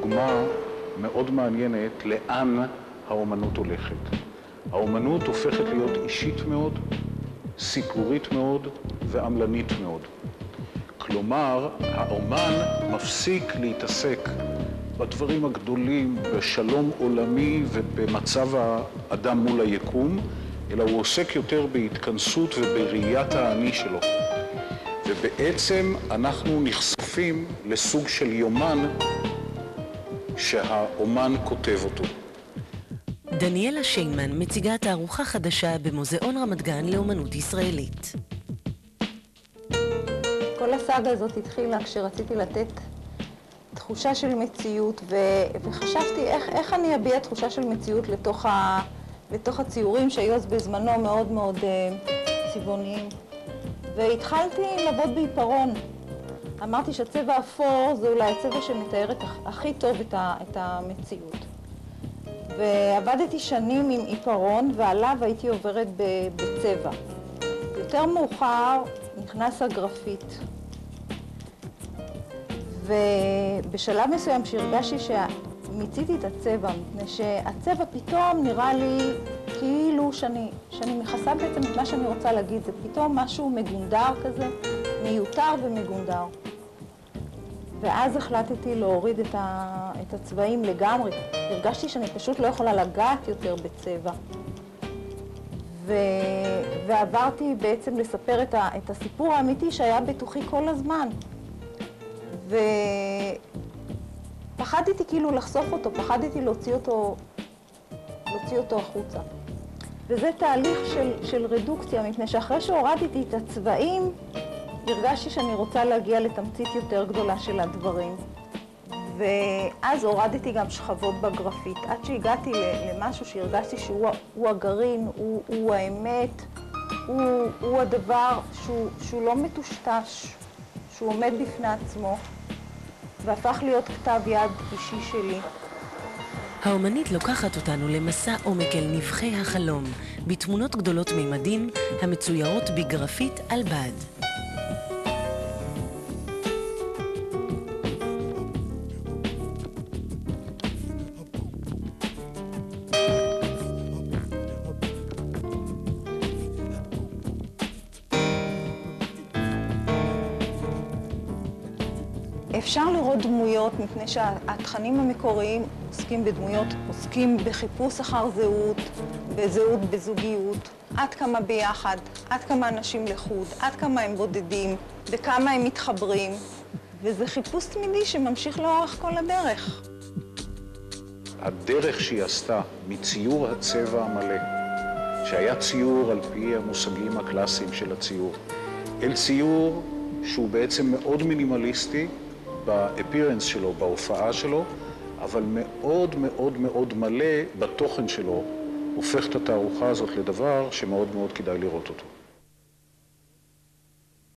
דוגמה מאוד מעניינת לאן האומנות הולכת. האומנות הופכת להיות אישית מאוד, סיפורית מאוד ועמלנית מאוד. כלומר, האומן מפסיק להתעסק בדברים הגדולים, בשלום עולמי ובמצב האדם מול היקום, אלא הוא עוסק יותר בהתכנסות ובראיית האני שלו. ובעצם אנחנו נחשפים לסוג של יומן שהאומן כותב אותו. דניאלה שיינמן מציגה תערוכה חדשה במוזיאון רמת גן לאומנות ישראלית. כל הסאגה הזאת התחילה כשרציתי לתת תחושה של מציאות, וחשבתי איך אני אביע תחושה של מציאות לתוך הציורים שהיו אז בזמנו מאוד מאוד צבעוניים. והתחלתי לעבוד בעיפרון. אמרתי שהצבע אפור זה אולי הצבע שמתאר הכי טוב את המציאות. ועבדתי שנים עם עיפרון, ועליו הייתי עוברת בצבע. יותר מאוחר נכנס הגרפיט. ובשלב מסוים שהרגשתי שמיציתי את הצבע, מפני שהצבע פתאום נראה לי כאילו שאני מכסה בעצם את מה שאני רוצה להגיד. זה פתאום משהו מגונדר כזה, מיותר ומגונדר. ואז החלטתי להוריד את הצבעים לגמרי. הרגשתי שאני פשוט לא יכולה לגעת יותר בצבע. ועברתי בעצם לספר את הסיפור האמיתי שהיה בתוכי כל הזמן. ופחדתי כאילו לחשוף אותו, פחדתי להוציא אותו החוצה. וזה תהליך של רדוקציה, מפני שאחרי שהורדתי את הצבעים, הרגשתי שאני רוצה להגיע לתמצית יותר גדולה של הדברים. ואז הורדתי גם שכבות בגרפיט, עד שהגעתי למשהו שהרגשתי שהוא הגרעין, הוא האמת, הוא הדבר שהוא לא מטושטש, שהוא עומד בפני עצמו, והפך להיות כתב יד אישי שלי. האומנית לוקחת אותנו למסע עומק אל נבחי החלום, בתמונות גדולות מימדים המצוירות בגרפיט על בד. אפשר לראות דמויות, מפני שהתכנים המקוריים עוסקים בדמויות, עוסקים בחיפוש אחר זהות, בזהות בזוגיות, עד כמה ביחד, עד כמה אנשים לחוד, עד כמה הם בודדים, וכמה הם מתחברים, וזה חיפוש תמידי שממשיך לאורך כל הדרך. הדרך שהיא עשתה מציור הצבע המלא, שהיה ציור על פי המושגים הקלאסיים של הציור, אל ציור שהוא בעצם מאוד מינימליסטי, באפירנס שלו, בהופעה שלו, אבל מאוד מאוד מאוד מלא בתוכן שלו, הופך את התערוכה הזאת לדבר שמאוד מאוד כדאי לראות אותו.